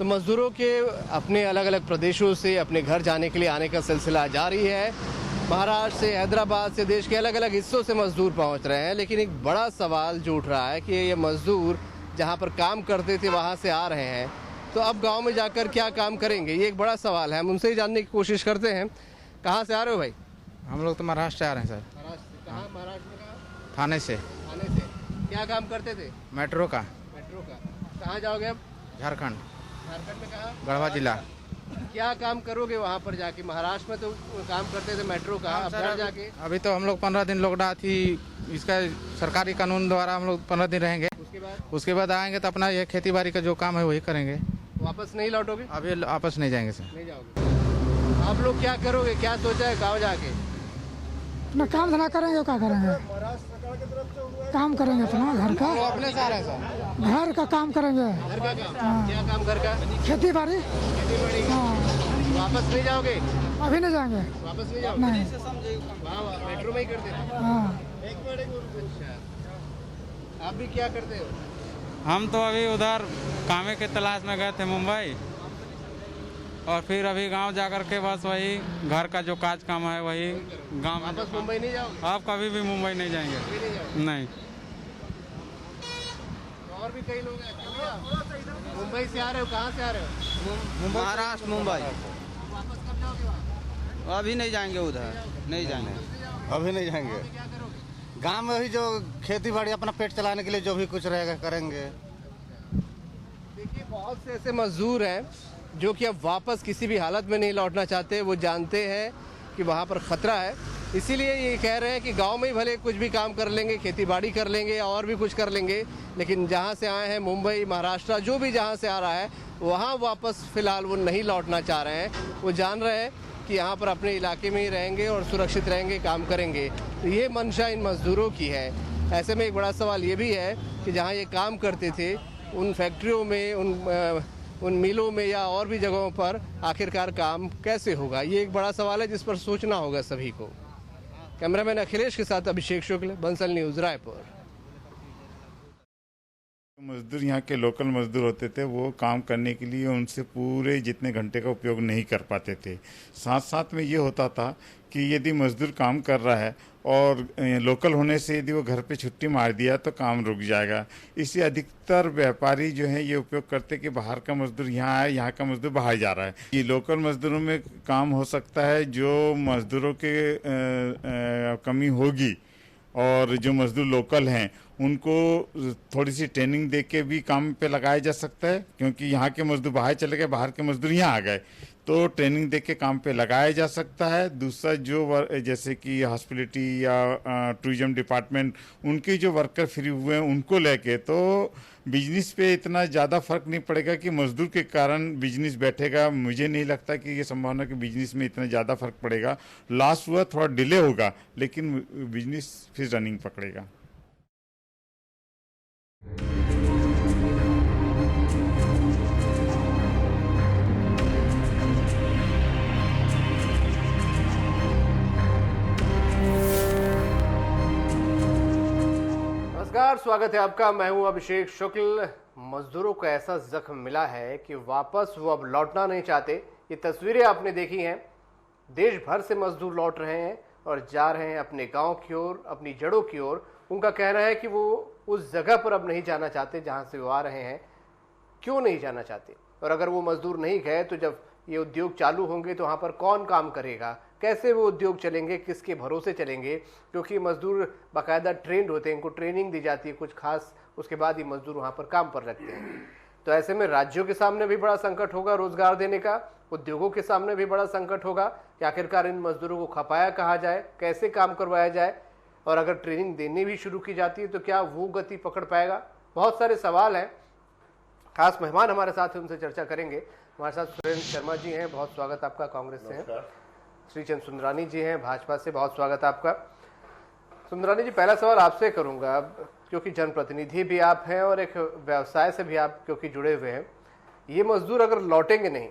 तो मज़दूरों के अपने अलग अलग प्रदेशों से अपने घर जाने के लिए आने का सिलसिला जारी है। महाराष्ट्र से, हैदराबाद से, देश के अलग अलग हिस्सों से मज़दूर पहुंच रहे हैं। लेकिन एक बड़ा सवाल जो उठ रहा है कि ये मज़दूर जहां पर काम करते थे वहां से आ रहे हैं, तो अब गांव में जाकर क्या काम करेंगे, ये एक बड़ा सवाल है। हम उनसे ही जानने की कोशिश करते हैं। कहाँ से आ रहे हो भाई? हम लोग तो महाराष्ट्र से आ रहे हैं सर। महाराष्ट्र से? कहाँ महाराष्ट्र में? कहाँ? थाने से। थाने से। क्या काम करते थे? मेट्रो का। मेट्रो का। कहाँ जाओगे अब? झारखंड। झारखंड में कहाँ? गढ़वा जिला। क्या काम करोगे वहाँ पर जाके? महाराष्ट्र में तो काम करते थे मेट्रो का, अब घर जाके? अभी तो हम लोग 15 दिन लॉकडाउन थी, इसका सरकारी कानून द्वारा हम लोग 15 दिन रहेंगे। उसके बाद आएंगे तो अपना ये खेती बाड़ी का जो काम है वही करेंगे। वापस नहीं लौटोगे? अभी वापस नहीं जाएंगे सर। नहीं जाओगे। आप लोग क्या करोगे, क्या सोचा है गाँव जाके? अपना काम धंधा करेंगे, क्या करेंगे? काम करेंगे अपना घर का। अपने से आ रहे हैं सर? घर का काम करेंगे। घर का काम? क्या काम घर का? खेती बाड़ी। खेती बाड़ी। हाँ। वापस नहीं जाओगे? अभी नहीं जाएंगे। वापस नहीं जाओगे? नहीं। वहाँ मेट्रो में ही करते थे? हाँ। अच्छा, आप भी क्या करते हो? हम तो अभी उधर कामे के तलाश में गए थे मुंबई, और फिर अभी गांव जाकर के बस वही घर का जो काज काम है वही गांव में। वापस मुंबई नहीं जाओगे? आप कभी भी मुंबई नहीं जाएंगे? कभी नहीं जाओगे? नहीं। तो और भी कई लोग हैं, क्यों नहीं आप? मुंबई से आ रहे हो? कहाँ से आ रहे हो? महाराष्ट्र, मुंबई। वापस कब जाओगे वहाँ? अभी नहीं जाएंगे उधर, नहीं जाएंगे। अभी नहीं जाएंगे। क्या करोगे? गांव में ही जो खेती बाड़ी अपना पेट चलाने के लिए जो भी कुछ रहेगा करेंगे। देखिए, बहुत से ऐसे मजदूर हैं जो कि अब वापस किसी भी हालत में नहीं लौटना चाहते। वो जानते हैं कि वहाँ पर ख़तरा है, इसीलिए ये कह रहे हैं कि गांव में ही भले कुछ भी काम कर लेंगे, खेती बाड़ी कर लेंगे और भी कुछ कर लेंगे, लेकिन जहाँ से आए हैं मुंबई, महाराष्ट्र, जो भी जहाँ से आ रहा है वहाँ वापस फ़िलहाल वो नहीं लौटना चाह रहे हैं। वो जान रहे हैं कि यहाँ पर अपने इलाके में ही रहेंगे और सुरक्षित रहेंगे, काम करेंगे। तो ये मंशा इन मज़दूरों की है। ऐसे में एक बड़ा सवाल ये भी है कि जहाँ ये काम करते थे उन फैक्ट्रियों में, उन मिलों में या और भी जगहों पर आखिरकार काम कैसे होगा, ये एक बड़ा सवाल है जिस पर सोचना होगा सभी को। कैमरामैन अखिलेश के साथ अभिषेक शुक्ल, बंसल न्यूज़, रायपुर। मजदूर यहाँ के लोकल मजदूर होते थे, वो काम करने के लिए उनसे पूरे जितने घंटे का उपयोग नहीं कर पाते थे। साथ साथ में ये होता था कि यदि मजदूर काम कर रहा है और लोकल होने से यदि वो घर पे छुट्टी मार दिया तो काम रुक जाएगा। इसलिए अधिकतर व्यापारी जो है ये उपयोग करते कि बाहर का मजदूर यहाँ आए, यहाँ का मजदूर बाहर जा रहा है। ये लोकल मजदूरों में काम हो सकता है, जो मजदूरों के कमी होगी और जो मजदूर लोकल हैं उनको थोड़ी सी ट्रेनिंग दे के भी काम पे लगाया जा सकता है, क्योंकि यहाँ के मजदूर बाहर चले गए, बाहर के मजदूर यहाँ आ गए, तो ट्रेनिंग दे के काम पे लगाया जा सकता है। दूसरा जो जैसे कि हॉस्पिटलिटी या टूरिज्म डिपार्टमेंट, उनके जो वर्कर फ्री हुए हैं उनको लेके तो बिजनेस पे इतना ज़्यादा फर्क नहीं पड़ेगा कि मजदूर के कारण बिजनेस बैठेगा। मुझे नहीं लगता कि ये संभावना कि बिजनेस में इतना ज़्यादा फर्क पड़ेगा। लॉस हुआ, थोड़ा डिले होगा, लेकिन बिजनेस फिर रनिंग पकड़ेगा। नमस्कार, स्वागत है आपका। मैं हूं अभिषेक शुक्ल। मजदूरों को ऐसा जख्म मिला है कि वापस वो अब लौटना नहीं चाहते। ये तस्वीरें आपने देखी हैं, देश भर से मजदूर लौट रहे हैं और जा रहे हैं अपने गांव की ओर, अपनी जड़ों की ओर। उनका कहना है कि वो उस जगह पर अब नहीं जाना चाहते जहां से वो आ रहे हैं। क्यों नहीं जाना चाहते? और अगर वो मजदूर नहीं गए तो जब ये उद्योग चालू होंगे तो वहाँ पर कौन काम करेगा, कैसे वो उद्योग चलेंगे, किसके भरोसे चलेंगे? क्योंकि मजदूर बाकायदा ट्रेंड होते हैं, इनको ट्रेनिंग दी जाती है कुछ खास, उसके बाद ही मजदूर वहाँ पर काम पर लगते हैं। तो ऐसे में राज्यों के सामने भी बड़ा संकट होगा रोजगार देने का, उद्योगों के सामने भी बड़ा संकट होगा कि आखिरकार इन मजदूरों को खपाया कहा जाए, कैसे काम करवाया जाए, और अगर ट्रेनिंग देनी भी शुरू की जाती है तो क्या वो गति पकड़ पाएगा? बहुत सारे सवाल हैं। खास मेहमान हमारे साथ हैं, उनसे चर्चा करेंगे। हमारे साथ सुरेंद्र शर्मा जी हैं, बहुत स्वागत आपका, कांग्रेस से हैं। श्रीचंद सुंदरानी जी हैं, भाजपा से, बहुत स्वागत आपका। सुंदरानी जी, पहला सवाल आपसे करूंगा, क्योंकि जनप्रतिनिधि भी आप हैं और एक व्यवसाय से भी आप क्योंकि जुड़े हुए हैं। ये मजदूर अगर लौटेंगे नहीं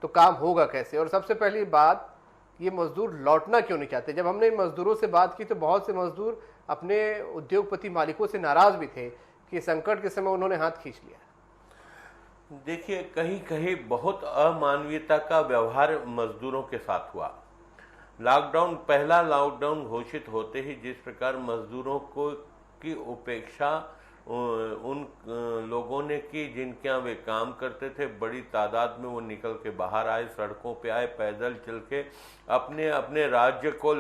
तो काम होगा कैसे? और सबसे पहली बात, ये मजदूर लौटना क्यों नहीं चाहते? जब हमने इन मजदूरों से बात की तो बहुत से मजदूर अपने उद्योगपति मालिकों से नाराज भी थे कि संकट के समय उन्होंने हाथ खींच लिया। देखिए, कहीं कहीं बहुत अमानवीयता का व्यवहार मजदूरों के साथ हुआ। लॉकडाउन, पहला लॉकडाउन घोषित होते ही जिस प्रकार मजदूरों को की उपेक्षा उन लोगों ने की जिनके यहाँ वे काम करते थे, बड़ी तादाद में वो निकल के बाहर आए, सड़कों पे आए, पैदल चल के अपने अपने राज्य को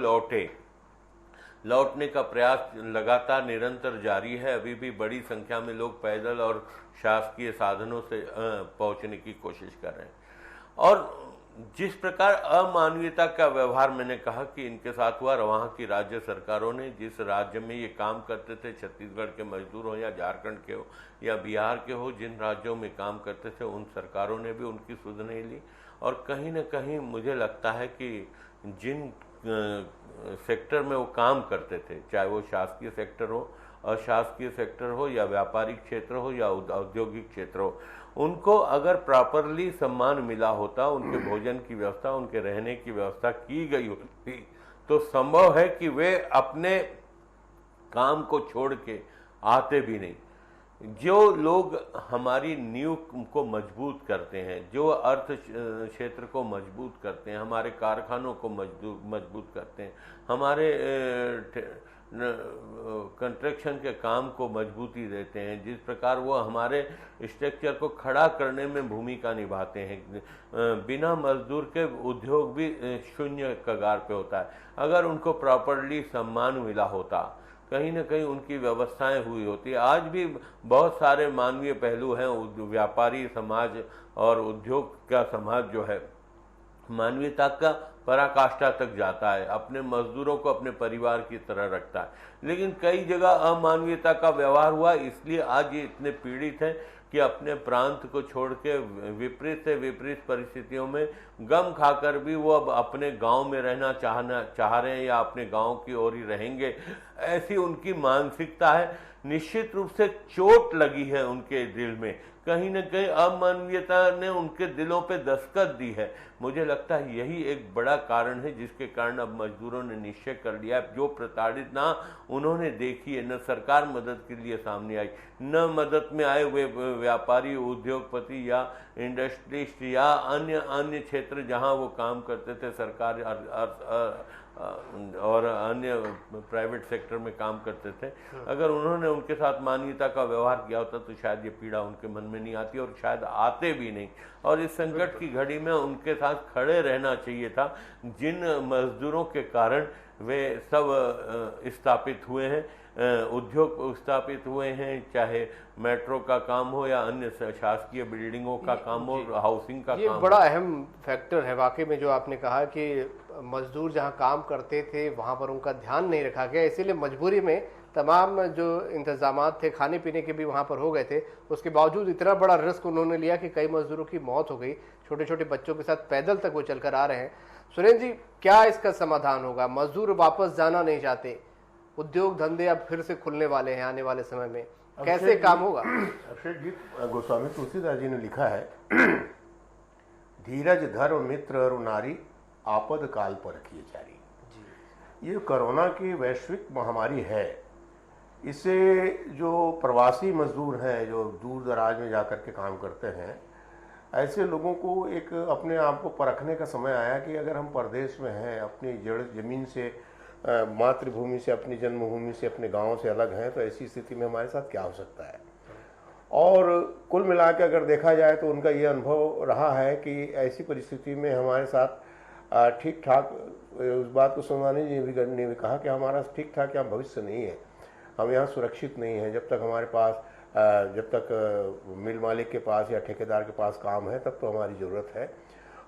लौटने का प्रयास लगातार निरंतर जारी है। अभी भी बड़ी संख्या में लोग पैदल और शासकीय साधनों से पहुंचने की कोशिश कर रहे हैं। और जिस प्रकार अमानवीयता का व्यवहार मैंने कहा कि इनके साथ हुआ, वहाँ की राज्य सरकारों ने, जिस राज्य में ये काम करते थे, छत्तीसगढ़ के मजदूर हो या झारखंड के हो या बिहार के हो, जिन राज्यों में काम करते थे, उन सरकारों ने भी उनकी सुध नहीं ली। और कहीं ना कहीं मुझे लगता है कि जिन सेक्टर में वो काम करते थे, चाहे वो शासकीय सेक्टर हो, अशासकीय सेक्टर हो या व्यापारिक क्षेत्र हो या औद्योगिक क्षेत्र हो, उनको अगर प्रॉपरली सम्मान मिला होता, उनके भोजन की व्यवस्था, उनके रहने की व्यवस्था की गई होती, तो संभव है कि वे अपने काम को छोड़ के आते भी नहीं। जो लोग हमारी नींव को मजबूत करते हैं, जो अर्थ क्षेत्र को मजबूत करते हैं, हमारे कारखानों को मजबूत करते हैं, हमारे कंस्ट्रक्शन के काम को मजबूती देते हैं, जिस प्रकार वो हमारे स्ट्रक्चर को खड़ा करने में भूमिका निभाते हैं, बिना मजदूर के उद्योग भी शून्य कगार पे होता है। अगर उनको प्रॉपरली सम्मान मिला होता, कहीं ना कहीं उनकी व्यवस्थाएं हुई होती। आज भी बहुत सारे मानवीय पहलू हैं, व्यापारी समाज और उद्योग का समाज जो है मानवीयता का पराकाष्ठा तक जाता है, अपने मजदूरों को अपने परिवार की तरह रखता है। लेकिन कई जगह अमानवीयता का व्यवहार हुआ, इसलिए आज ये इतने पीड़ित हैं कि अपने प्रांत को छोड़ के विपरीत से विपरीत परिस्थितियों में गम खाकर भी वो अब अपने गांव में रहना चाह रहे हैं या अपने गांव की ओर ही रहेंगे, ऐसी उनकी मानसिकता है। निश्चित रूप से चोट लगी है उनके दिल में, कहीं न कहीं अमानवीयता ने उनके दिलों पे दस्तक दी है। मुझे लगता है यही एक बड़ा कारण है जिसके कारण अब मजदूरों ने निश्चय कर लिया, जो प्रताड़ित ना उन्होंने देखी है, न सरकार मदद के लिए सामने आई, न मदद में आए हुए व्यापारी, उद्योगपति या इंडस्ट्रिस्ट या अन्य क्षेत्र जहां वो काम करते थे, सरकार और अन्य प्राइवेट सेक्टर में काम करते थे। अगर उन्होंने उनके साथ मानवीयता का व्यवहार किया होता तो शायद ये पीड़ा उनके मन में नहीं आती और शायद आते भी नहीं। और इस संकट की घड़ी में उनके साथ खड़े रहना चाहिए था। जिन मजदूरों के कारण वे सब स्थापित हुए हैं, उद्योग स्थापित हुए हैं, चाहे मेट्रो का काम हो या अन्य शासकीय बिल्डिंगों का काम हो, हाउसिंग का काम, ये बड़ा अहम फैक्टर है वाकई में जो आपने कहा कि मजदूर जहां काम करते थे वहां पर उनका ध्यान नहीं रखा गया, इसीलिए मजबूरी में तमाम जो इंतजामात थे खाने पीने के भी वहां पर हो गए थे, उसके बावजूद इतना बड़ा रिस्क उन्होंने लिया कि कई मजदूरों की मौत हो गई। छोटे छोटे बच्चों के साथ पैदल तक वो चलकर आ रहे हैं। सुरेंद्र जी, क्या इसका समाधान होगा? मजदूर वापस जाना नहीं चाहते, उद्योग धंधे अब फिर से खुलने वाले हैं आने वाले समय में, कैसे काम होगा? अभिषेक जी, गोस्वामी तुलसीदास जी ने लिखा है, धीरज धर्म मित्र और नारी आपद काल पर किए जारी। ये कोरोना की वैश्विक महामारी है, इससे जो प्रवासी मजदूर हैं, जो दूर दराज में जाकर के काम करते हैं, ऐसे लोगों को एक अपने आप को परखने का समय आया कि अगर हम परदेश में हैं, अपनी जड़ जमीन से, मातृभूमि से, अपनी जन्मभूमि से, अपने गांव से अलग हैं, तो ऐसी स्थिति में हमारे साथ क्या हो सकता है। और कुल मिला के अगर देखा जाए तो उनका ये अनुभव रहा है कि ऐसी परिस्थिति में हमारे साथ ठीक ठाक, उस बात को सोनानी जी ने भी कहा कि हमारा ठीक ठाक यहाँ भविष्य नहीं है, हम यहाँ सुरक्षित नहीं हैं। जब तक हमारे पास, जब तक मिल मालिक के पास या ठेकेदार के पास काम है तब तो हमारी ज़रूरत है,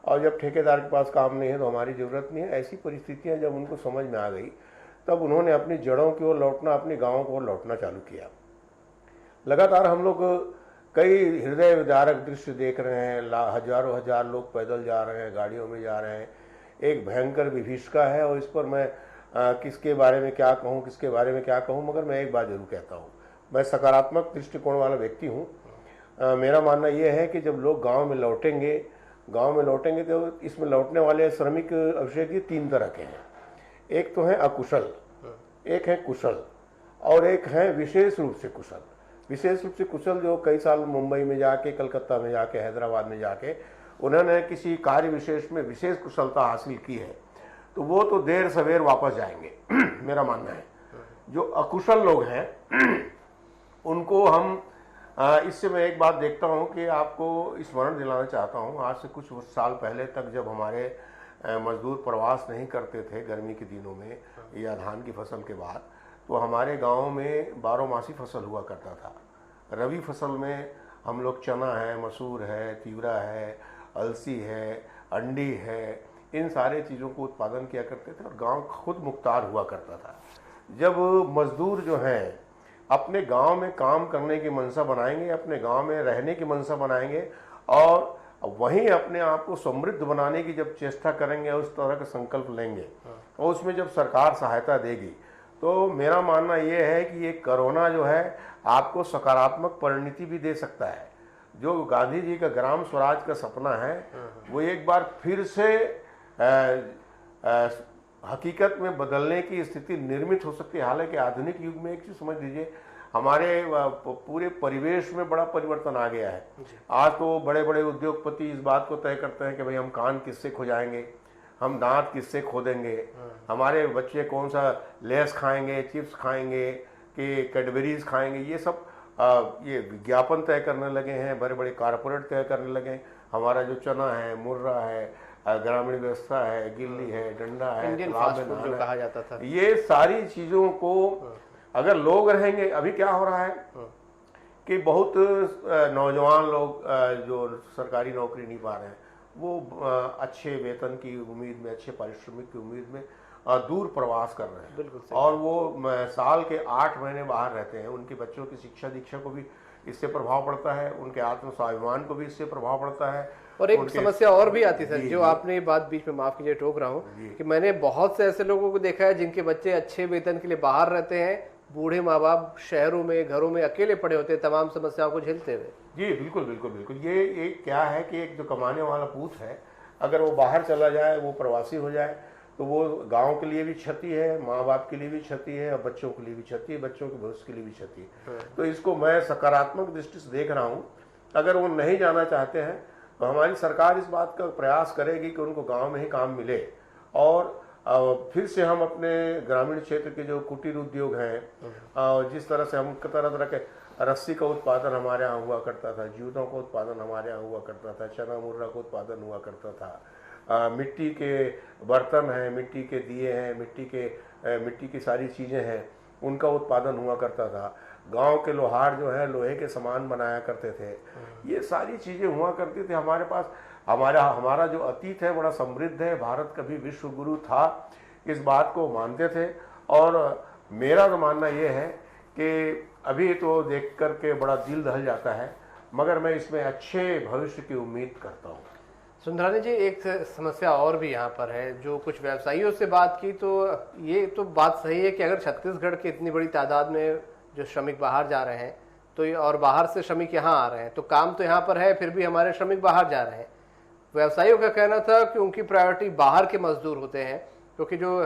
और जब ठेकेदार के पास काम नहीं है तो हमारी ज़रूरत नहीं है। ऐसी परिस्थितियाँ जब उनको समझ में आ गई तब उन्होंने अपनी जड़ों की ओर लौटना, अपने गाँव को लौटना चालू किया। लगातार हम लोग कई हृदय विदारक दृश्य देख रहे हैं, हजारों हजार लोग पैदल जा रहे हैं, गाड़ियों में जा रहे हैं, एक भयंकर विभीषिका है। और इस पर मैं किसके बारे में क्या कहूँ, किसके बारे में क्या कहूँ, मगर मैं एक बात जरूर कहता हूँ, मैं सकारात्मक दृष्टिकोण वाला व्यक्ति हूँ। मेरा मानना यह है कि जब लोग गांव में लौटेंगे तो इसमें लौटने वाले श्रमिक अभिषेक जी 3 तरह के हैं। एक तो है अकुशल, एक है कुशल और एक है विशेष रूप से कुशल। विशेष रूप से कुशल जो कई साल मुंबई में जाके, कलकत्ता में जाके, हैदराबाद में जाके उन्होंने किसी कार्य विशेष में विशेष कुशलता हासिल की है, तो वो तो देर सवेर वापस जाएंगे मेरा मानना है। जो अकुशल लोग हैं उनको हम इससे मैं एक बात देखता हूं कि आपको स्मरण दिलाना चाहता हूं, आज से कुछ साल पहले तक जब हमारे मजदूर प्रवास नहीं करते थे गर्मी के दिनों में या धान की फसल के बाद, तो हमारे गांव में 12मासी फसल हुआ करता था। रबी फसल में हम लोग चना है, मसूर है, तीवरा है, अलसी है, अंडी है, इन सारे चीज़ों को उत्पादन किया करते थे और गांव खुद मुख्तार हुआ करता था। जब मजदूर जो हैं अपने गांव में काम करने की मनसा बनाएंगे, अपने गांव में रहने की मनसा बनाएंगे और वहीं अपने आप को समृद्ध बनाने की जब चेष्टा करेंगे, उस तरह का संकल्प लेंगे और उसमें जब सरकार सहायता देगी, तो मेरा मानना ये है कि ये कोरोना जो है आपको सकारात्मक परिणति भी दे सकता है। जो गांधी जी का ग्राम स्वराज का सपना है वो एक बार फिर से हकीकत में बदलने की स्थिति निर्मित हो सकती है। हालांकि आधुनिक युग में एक चीज समझ लीजिए, हमारे पूरे परिवेश में बड़ा परिवर्तन आ गया है। आज तो बड़े बड़े उद्योगपति इस बात को तय करते हैं कि भाई हम कान किससे खुजाएंगे, हम दांत किससे खोदेंगे, हमारे बच्चे कौन सा लेस खाएंगे, चिप्स खाएंगे कि कैडबरीज खाएंगे, ये सब ये विज्ञापन तय करने लगे हैं, बड़े बड़े कारपोरेट तय करने लगे हैं। हमारा जो चना है, मुर्रा है, ग्रामीण व्यवस्था है, गिल्ली है, डंडा है, इंडियन फास्ट फूड जो कहा जाता था, ये सारी चीजों को अगर लोग रहेंगे, अभी क्या हो रहा है कि बहुत नौजवान लोग जो सरकारी नौकरी नहीं पा रहे हैं, वो अच्छे वेतन की उम्मीद में, अच्छे पारिश्रमिक की उम्मीद में दूर प्रवास कर रहे हैं। बिल्कुल और वो साल के 8 महीने बाहर रहते हैं। उनके बच्चों की शिक्षा दीक्षा को भी इससे प्रभाव पड़ता है, उनके आत्म स्वाभिमान को भी इससे प्रभाव पड़ता है। और एक समस्या और भी आती है सर, जो आपने ये बात बीच में, माफ कीजिए टोक रहा हूँ, कि मैंने बहुत से ऐसे लोगों को देखा है जिनके बच्चे अच्छे वेतन के लिए बाहर रहते हैं, बूढ़े माँ बाप शहरों में, घरों में अकेले पड़े होते हैं तमाम समस्याओं को झेलते हुए। जी बिल्कुल बिल्कुल बिल्कुल। ये एक क्या है कि एक जो कमाने वाला पूत है, अगर वो बाहर चला जाए, वो प्रवासी हो जाए, तो वो गांव के लिए भी क्षति है, माँ बाप के लिए भी क्षति है और बच्चों के लिए भी क्षति है, बच्चों के भविष्य के लिए भी क्षति है। तो इसको मैं सकारात्मक दृष्टि से देख रहा हूँ। अगर वो नहीं जाना चाहते हैं तो हमारी सरकार इस बात का प्रयास करेगी कि उनको गांव में ही काम मिले और फिर से हम अपने ग्रामीण क्षेत्र के जो कुटीर उद्योग हैं, जिस तरह से हम तरह तरह के रस्सी का उत्पादन हमारे यहाँ हुआ करता था, जूतों का उत्पादन हमारे यहाँ हुआ करता था, चना मुर्रा का उत्पादन हुआ करता था, मिट्टी के बर्तन हैं, मिट्टी के दिए हैं, मिट्टी की सारी चीज़ें हैं, उनका उत्पादन हुआ करता था। गांव के लोहार जो है लोहे के सामान बनाया करते थे। ये सारी चीज़ें हुआ करती थी हमारे पास। हमारा जो अतीत है बड़ा समृद्ध है। भारत कभी विश्व गुरु था, इस बात को मानते थे। और मेरा तो मानना ये है कि अभी तो देख करके बड़ा दिल दहल जाता है, मगर मैं इसमें अच्छे भविष्य की उम्मीद करता हूँ। सुंदरानी जी, एक समस्या और भी यहाँ पर है, जो कुछ व्यवसायियों से बात की तो ये तो बात सही है कि अगर छत्तीसगढ़ की इतनी बड़ी तादाद में जो श्रमिक बाहर जा रहे हैं, तो और बाहर से श्रमिक यहाँ आ रहे हैं, तो काम तो यहाँ पर है, फिर भी हमारे श्रमिक बाहर जा रहे हैं। व्यवसायियों का कहना था कि उनकी प्रायोरिटी बाहर के मजदूर होते हैं, क्योंकि जो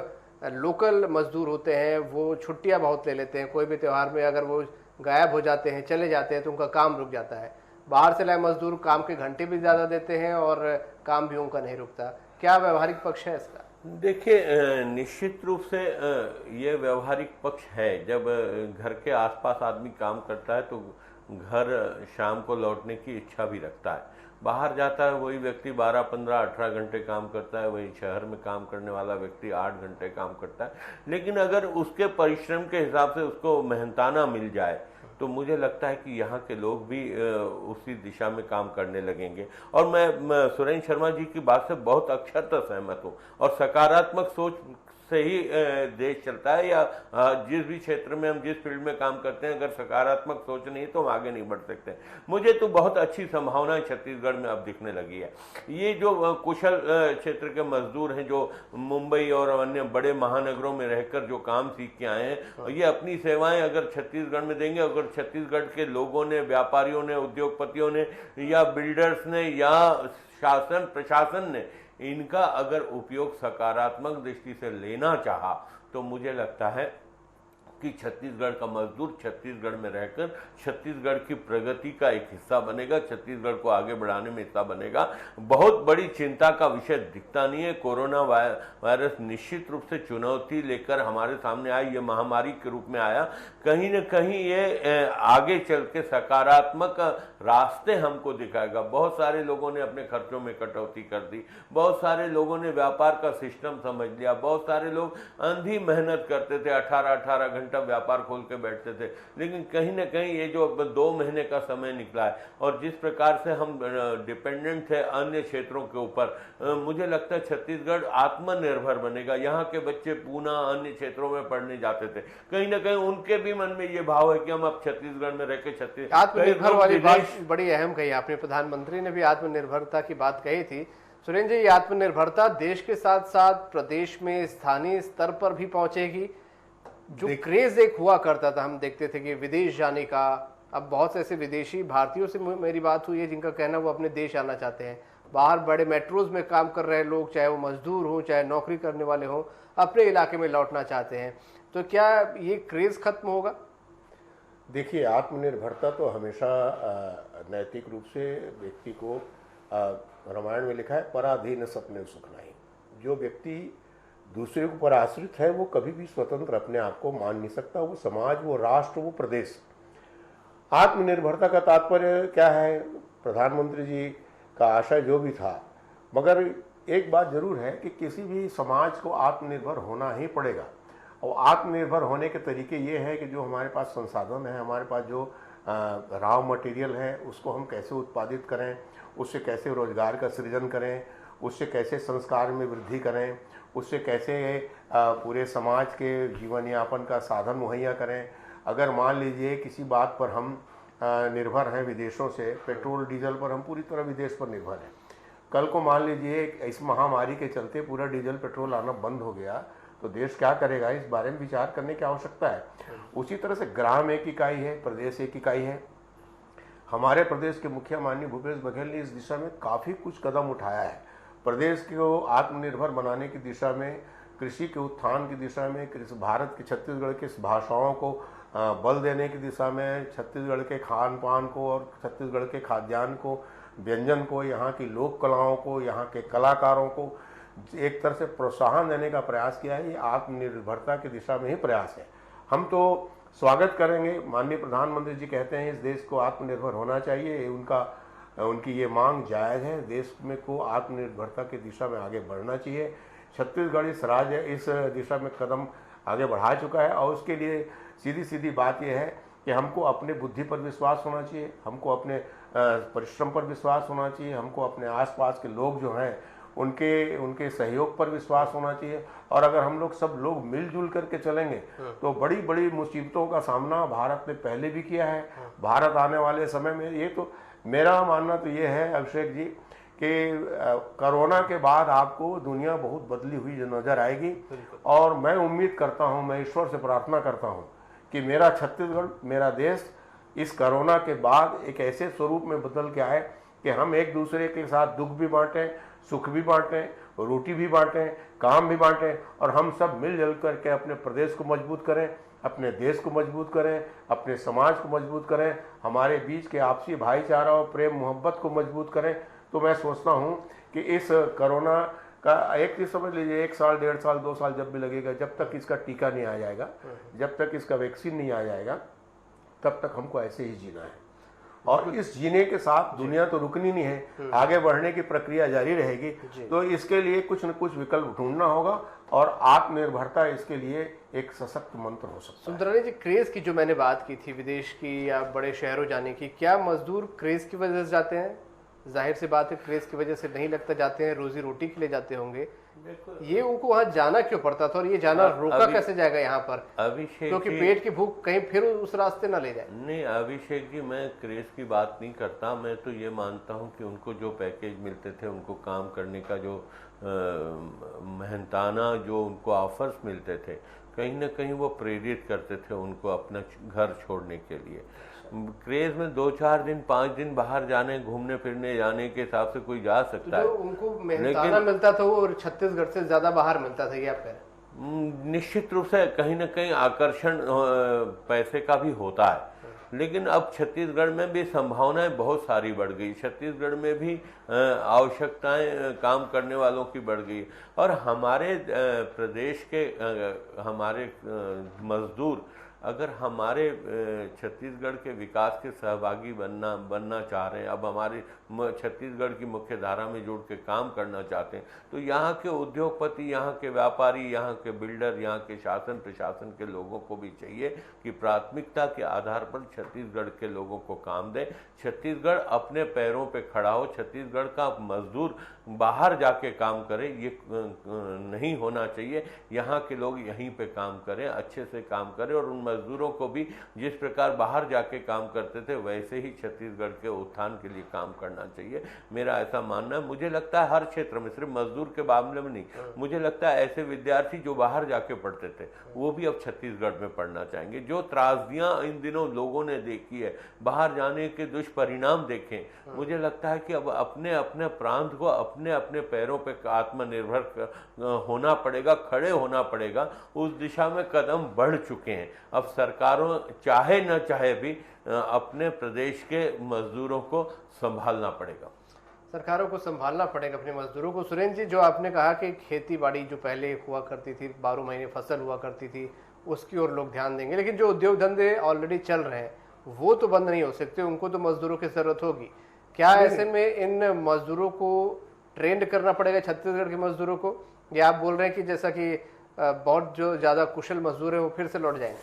लोकल मजदूर होते हैं वो छुट्टियाँ बहुत ले लेते हैं। कोई भी त्यौहार में अगर वो गायब हो जाते हैं, चले जाते हैं, तो उनका काम रुक जाता है। बाहर से लाए मजदूर काम के घंटे भी ज़्यादा देते हैं और काम भी उनका नहीं रुकता। क्या व्यवहारिक पक्ष है इसका? देखिए, निश्चित रूप से ये व्यवहारिक पक्ष है। जब घर के आसपास आदमी काम करता है तो घर शाम को लौटने की इच्छा भी रखता है। बाहर जाता है वही व्यक्ति 12, 15, 18 घंटे काम करता है, वही शहर में काम करने वाला व्यक्ति 8 घंटे काम करता है। लेकिन अगर उसके परिश्रम के हिसाब से उसको मेहनताना मिल जाए तो मुझे लगता है कि यहाँ के लोग भी उसी दिशा में काम करने लगेंगे। और मैं सुरेंद्र शर्मा जी की बात से बहुत अक्षरतः सहमत हूँ। और सकारात्मक सोच से ही देश चलता है, या जिस भी क्षेत्र में हम जिस फील्ड में काम करते हैं, अगर सकारात्मक सोच नहीं तो हम आगे नहीं बढ़ सकते। मुझे तो बहुत अच्छी संभावनाएं छत्तीसगढ़ में अब दिखने लगी है। ये जो कुशल क्षेत्र के मजदूर हैं जो मुंबई और अन्य बड़े महानगरों में रहकर जो काम सीख के आए हैं, ये अपनी सेवाएं अगर छत्तीसगढ़ में देंगे, अगर छत्तीसगढ़ के लोगों ने, व्यापारियों ने, उद्योगपतियों ने या बिल्डर्स ने या शासन प्रशासन ने इनका अगर उपयोग सकारात्मक दृष्टि से लेना चाहा, तो मुझे लगता है कि छत्तीसगढ़ का मजदूर छत्तीसगढ़ में रहकर छत्तीसगढ़ की प्रगति का एक हिस्सा बनेगा, छत्तीसगढ़ को आगे बढ़ाने में हिस्सा बनेगा। बहुत बड़ी चिंता का विषय दिखता नहीं है। कोरोना वायरस निश्चित रूप से चुनौती लेकर हमारे सामने आई, ये महामारी के रूप में आया। कहीं न कहीं ये आगे चल के सकारात्मक रास्ते हमको दिखाएगा। बहुत सारे लोगों ने अपने खर्चों में कटौती कर दी, बहुत सारे लोगों ने व्यापार का सिस्टम समझ लिया, बहुत सारे लोग अंधी मेहनत करते थे, 18-18 घंटा व्यापार खोल के बैठते थे। लेकिन कहीं ना कहीं ये जो 2 महीने का समय निकला है और जिस प्रकार से हम डिपेंडेंट थे अन्य क्षेत्रों के ऊपर, मुझे लगता है छत्तीसगढ़ आत्मनिर्भर बनेगा। यहाँ के बच्चे पूना अन्य क्षेत्रों में पढ़ने जाते थे, कहीं ना कहीं उनके भी मन में ये भाव है कि हम अब छत्तीसगढ़ में रह के आत्मनिर्भर वाली बात बड़ी अहम कही आपने। प्रधानमंत्री ने भी आत्मनिर्भरता की बात कही थी। सुरेंद्र जी, ये आत्मनिर्भरता देश के साथ साथ प्रदेश में स्थानीय स्तर पर भी पहुंचेगी? जो क्रेज एक हुआ करता था, हम देखते थे कि विदेश जाने का, अब बहुत से ऐसे विदेशी भारतीयों से मेरी बात हुई है जिनका कहना वो अपने देश आना चाहते हैं। बाहर बड़े मेट्रोज में काम कर रहे लोग, चाहे वो मजदूर हों चाहे नौकरी करने वाले हों, अपने इलाके में लौटना चाहते हैं। तो क्या ये क्रेज खत्म होगा? देखिए, आत्मनिर्भरता तो हमेशा नैतिक रूप से व्यक्ति को, रामायण में लिखा है, पराधीन सपने सुख नहीं। जो व्यक्ति दूसरे के ऊपर आश्रित है वो कभी भी स्वतंत्र अपने आप को मान नहीं सकता, वो समाज, वो राष्ट्र, वो प्रदेश। आत्मनिर्भरता का तात्पर्य क्या है? प्रधानमंत्री जी का आशय जो भी था, मगर एक बात जरूर है कि किसी भी समाज को आत्मनिर्भर होना ही पड़ेगा। और आत्मनिर्भर होने के तरीके ये हैं कि जो हमारे पास संसाधन है, हमारे पास जो रॉ मटेरियल है, उसको हम कैसे उत्पादित करें, उससे कैसे रोजगार का सृजन करें, उससे कैसे संस्कार में वृद्धि करें, उससे कैसे पूरे समाज के जीवन यापन का साधन मुहैया करें। अगर मान लीजिए किसी बात पर हम निर्भर हैं विदेशों से, पेट्रोल डीजल पर हम पूरी तरह विदेश पर निर्भर हैं, कल को मान लीजिए इस महामारी के चलते पूरा डीजल पेट्रोल आना बंद हो गया तो देश क्या करेगा? इस बारे में विचार करने की आवश्यकता है। उसी तरह से ग्राम एक इकाई है, प्रदेश एक इकाई है। हमारे प्रदेश के मुखिया माननीय भूपेश बघेल ने इस दिशा में काफ़ी कुछ कदम उठाया है। प्रदेश को आत्मनिर्भर बनाने की दिशा में, कृषि के उत्थान की दिशा में, भारत के छत्तीसगढ़ की भाषाओं को बल देने की दिशा में, छत्तीसगढ़ के खान पान को और छत्तीसगढ़ के खाद्यान्न को, व्यंजन को, यहाँ की लोक कलाओं को, यहाँ के कलाकारों को एक तरह से प्रोत्साहन देने का प्रयास किया है। ये आत्मनिर्भरता की दिशा में ही प्रयास है। हम तो स्वागत करेंगे। माननीय प्रधानमंत्री जी कहते हैं इस देश को आत्मनिर्भर होना चाहिए, उनकी ये मांग जायज़ है। देश में को आत्मनिर्भरता की दिशा में आगे बढ़ना चाहिए। छत्तीसगढ़ इस राज्य इस दिशा में कदम आगे बढ़ा चुका है और उसके लिए सीधी सीधी बात यह है कि हमको अपने बुद्धि पर विश्वास होना चाहिए, हमको अपने परिश्रम पर विश्वास होना चाहिए, हमको अपने आसपास के लोग जो हैं उनके सहयोग पर विश्वास होना चाहिए। और अगर हम लोग सब लोग मिलजुल करके चलेंगे तो बड़ी बड़ी मुसीबतों का सामना भारत ने पहले भी किया है। भारत आने वाले समय में, ये तो मेरा मानना तो ये है अभिषेक जी कि कोरोना के बाद आपको दुनिया बहुत बदली हुई नजर आएगी। और मैं उम्मीद करता हूँ, मैं ईश्वर से प्रार्थना करता हूँ कि मेरा छत्तीसगढ़, मेरा देश इस कोरोना के बाद एक ऐसे स्वरूप में बदल के आए कि हम एक दूसरे के साथ दुख भी बांटें, सुख भी बांटें, रोटी भी बांटें, काम भी बांटें और हम सब मिलजुल करके अपने प्रदेश को मजबूत करें, अपने देश को मजबूत करें, अपने समाज को मजबूत करें, हमारे बीच के आपसी भाईचारा और प्रेम मोहब्बत को मजबूत करें। तो मैं सोचता हूँ कि इस कोरोना का एक चीज समझ लीजिए, 1 साल, 1.5 साल, 2 साल जब भी लगेगा, जब तक इसका टीका नहीं आ जाएगा, जब तक इसका वैक्सीन नहीं आ जाएगा, तब तक हमको ऐसे ही जीना है। और इस जीने के साथ दुनिया तो रुकनी नहीं है, आगे बढ़ने की प्रक्रिया जारी रहेगी। तो इसके लिए कुछ न कुछ विकल्प ढूंढना होगा और आत्मनिर्भरता इसके लिए एक सशक्त मंत्र हो सकता है। सुंदरानी जी, क्रेज की जो मैंने बात की थी विदेश की या बड़े शहरों जाने की, क्या मजदूर क्रेज की वजह से जाते हैं? जाहिर सी बात है क्रेज की वजह से नहीं लगता जाते हैं, रोजी रोटी के लिए जाते होंगे। ये उनको वहां जाना क्यों पड़ता था और ये जाना रोका कैसे जाएगा यहाँ पर? अभिषेक, क्योंकि पेट की भूख कहीं फिर उस रास्ते ना ले जाए। नहीं अभिषेक जी, मैं क्रेज की बात नहीं करता। मैं तो ये मानता हूँ कि उनको जो पैकेज मिलते थे, उनको काम करने का जो मेहनताना जो उनको ऑफर्स मिलते थे, कहीं ना कहीं वो प्रेरित करते थे उनको अपना घर छोड़ने के लिए। क्रेज में 2-4 दिन 5 दिन बाहर जाने, घूमने फिरने जाने के हिसाब से कोई जा सकता है। उनको मेहनताना मिलता था वो, और छत्तीसगढ़ से ज्यादा बाहर मिलता था, ये आप कह रहे हैं? निश्चित रूप से कहीं ना कहीं आकर्षण पैसे का भी होता है, लेकिन अब छत्तीसगढ़ में भी संभावनाएं बहुत सारी बढ़ गई। छत्तीसगढ़ में भी आवश्यकताएं काम करने वालों की बढ़ गई और हमारे प्रदेश के हमारे मजदूर अगर हमारे छत्तीसगढ़ के विकास के सहभागी बनना चाह रहे हैं, अब हमारे छत्तीसगढ़ की मुख्य धारा में जुड़ के काम करना चाहते हैं, तो यहाँ के उद्योगपति, यहाँ के व्यापारी, यहाँ के बिल्डर, यहाँ के शासन प्रशासन के लोगों को भी चाहिए कि प्राथमिकता के आधार पर छत्तीसगढ़ के लोगों को काम दें। छत्तीसगढ़ अपने पैरों पे खड़ा हो, छत्तीसगढ़ का मजदूर बाहर जाके काम करे, ये नहीं होना चाहिए। यहाँ के लोग यहीं पे काम करें, अच्छे से काम करें और उन मजदूरों को भी जिस प्रकार बाहर जाके काम करते थे वैसे ही छत्तीसगढ़ के उत्थान के लिए काम करना चाहिए। मेरा ऐसा मानना है। मुझे लगता है हर क्षेत्र में, सिर्फ मजदूर के मामले में नहीं, मुझे लगता है ऐसे विद्यार्थी जो बाहर जाके पढ़ते थे वो भी अब छत्तीसगढ़ में पढ़ना चाहेंगे। जो त्रासदियां इन दिनों लोगों ने देखी है, बाहर जाने के दुष्परिणाम देखें, मुझे लगता है कि अब अपने अपने प्रांत को अपने अपने पैरों पर आत्मनिर्भर होना पड़ेगा, खड़े होना पड़ेगा। उस दिशा में कदम बढ़ चुके हैं। अब सरकारों चाहे न चाहे भी अपने प्रदेश के मजदूरों को संभालना पड़ेगा। सरकारों को संभालना पड़ेगा अपने मजदूरों को। सुरेंद्र जी, जो आपने कहा कि खेती बाड़ी जो पहले हुआ करती थी, 12 महीने फसल हुआ करती थी, उसकी ओर लोग ध्यान देंगे, लेकिन जो उद्योग धंधे ऑलरेडी चल रहे हैं वो तो बंद नहीं हो सकते, उनको तो मजदूरों की जरूरत होगी। क्या ऐसे में इन मजदूरों को ट्रेंड करना पड़ेगा, छत्तीसगढ़ के मजदूरों को, या आप बोल रहे हैं कि जैसा कि बहुत जो ज़्यादा कुशल मजदूर हैं वो फिर से लौट जाएंगे?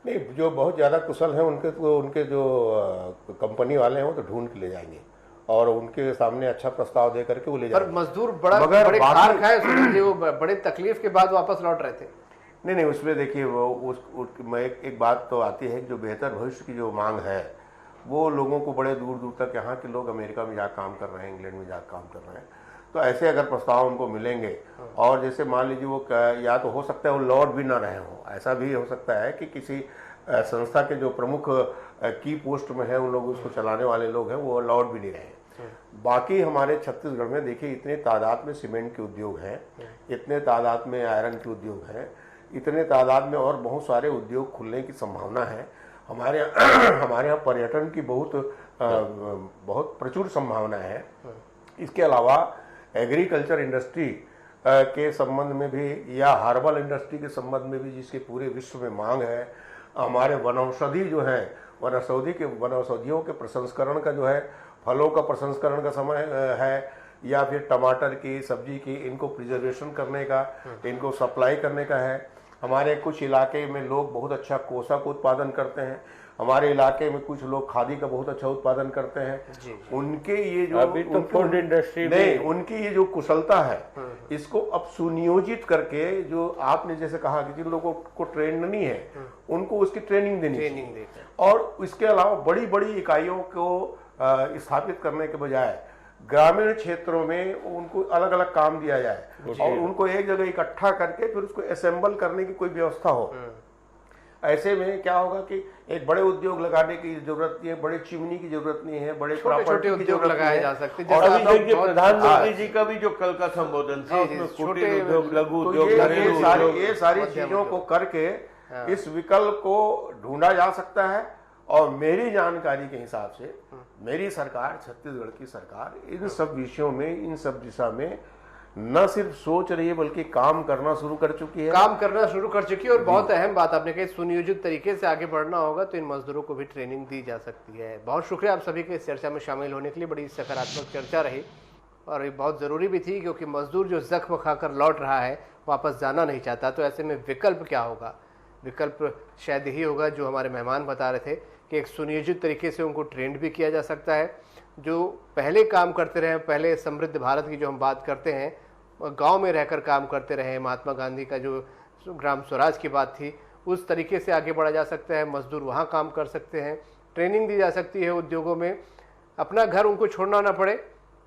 नहीं, जो बहुत ज़्यादा कुशल हैं उनके जो कंपनी वाले हैं वो तो ढूंढ के ले जाएंगे और उनके सामने अच्छा प्रस्ताव दे करके वो ले जाएंगे। पर मजदूर बड़े खार खाए सुरेंद्र जी, वो बड़े तकलीफ के बाद वापस लौट रहे थे। नहीं, उसमें देखिए वो एक बात तो आती है, जो बेहतर भविष्य की जो मांग है वो लोगों को बड़े दूर दूर तक, यहाँ के लोग अमेरिका में जाकर काम कर रहे हैं, इंग्लैंड में जाकर काम कर रहे हैं, तो ऐसे अगर प्रस्ताव उनको मिलेंगे और जैसे मान लीजिए वो या तो हो सकता है वो लौट भी ना रहे हों, ऐसा भी हो सकता है कि किसी संस्था के जो प्रमुख की पोस्ट में है उन लोग, उसको चलाने वाले लोग हैं, वो लौट भी नहीं रहे हैं। बाकी हमारे छत्तीसगढ़ में देखिए इतने तादाद में सीमेंट के उद्योग हैं, इतने तादाद में आयरन के उद्योग हैं, इतने तादाद में और बहुत सारे उद्योग खुलने की संभावना है। हमारे यहाँ पर्यटन की बहुत प्रचुर संभावना है। इसके अलावा एग्रीकल्चर इंडस्ट्री के संबंध में भी या हर्बल इंडस्ट्री के संबंध में भी, जिसके पूरे विश्व में मांग है। हमारे वनौषधि जो है, वनौषधियों के प्रसंस्करण का जो है, फलों का प्रसंस्करण का समय है, या फिर टमाटर की, सब्जी की, इनको प्रिजर्वेशन करने का, इनको सप्लाई करने का है। हमारे कुछ इलाके में लोग बहुत अच्छा कोसा का उत्पादन करते हैं, हमारे इलाके में कुछ लोग खादी का बहुत अच्छा उत्पादन करते हैं। उनके ये जो अभी तो फूड इंडस्ट्री नहीं, उनकी ये जो कुशलता है, इसको अब सुनियोजित करके, जो आपने जैसे कहा कि जिन लोगों को ट्रेंड नहीं है उनको उसकी ट्रेनिंग देनी चाहिए, और इसके अलावा बड़ी बड़ी इकाइयों को स्थापित करने के बजाय ग्रामीण क्षेत्रों में उनको अलग अलग काम दिया जाए और उनको एक जगह इकट्ठा करके फिर उसको असेंबल करने की कोई व्यवस्था हो। ऐसे में क्या होगा कि एक बड़े उद्योग लगाने की जरूरत नहीं है, बड़े चिमनी की जरूरत नहीं है, बड़े छोटे उद्योग लगाए जा सकते हैं। और अभी देखिए प्रधानमंत्री जी का भी जो कल का संबोधन था उसमें कुटीर उद्योग, लघु उद्योग, ये सारी चीजों को करके इस विकल्प को ढूंढा जा सकता है। और मेरी जानकारी के हिसाब से मेरी सरकार, छत्तीसगढ़ की सरकार, इन सब विषयों में, इन सब दिशा में न सिर्फ सोच रही है बल्कि काम करना शुरू कर चुकी है। और बहुत अहम बात आपने कही, सुनियोजित तरीके से आगे बढ़ना होगा तो इन मजदूरों को भी ट्रेनिंग दी जा सकती है। बहुत शुक्रिया आप सभी के इस चर्चा में शामिल होने के लिए। बड़ी सकारात्मक चर्चा रही और ये बहुत ज़रूरी भी थी, क्योंकि मजदूर जो जख्म खाकर लौट रहा है वापस जाना नहीं चाहता, तो ऐसे में विकल्प क्या होगा? विकल्प शायद यही होगा जो हमारे मेहमान बता रहे थे कि एक सुनियोजित तरीके से उनको ट्रेंड भी किया जा सकता है। जो पहले काम करते रहे, पहले समृद्ध भारत की जो हम बात करते हैं, गांव में रहकर काम करते रहे, महात्मा गांधी का जो ग्राम स्वराज की बात थी, उस तरीके से आगे बढ़ा जा सकता है। मजदूर वहां काम कर सकते हैं, ट्रेनिंग दी जा सकती है उद्योगों में, अपना घर उनको छोड़ना ना पड़े,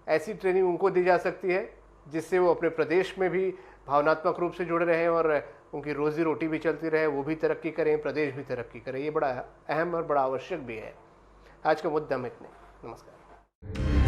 ऐसी ट्रेनिंग उनको दी जा सकती है जिससे वो अपने प्रदेश में भी भावनात्मक रूप से जुड़े रहें और उनकी रोजी रोटी भी चलती रहे, वो भी तरक्की करें, प्रदेश भी तरक्की करे। ये बड़ा अहम और बड़ा आवश्यक भी है। आज का मुद्दा में इतने। नमस्कार।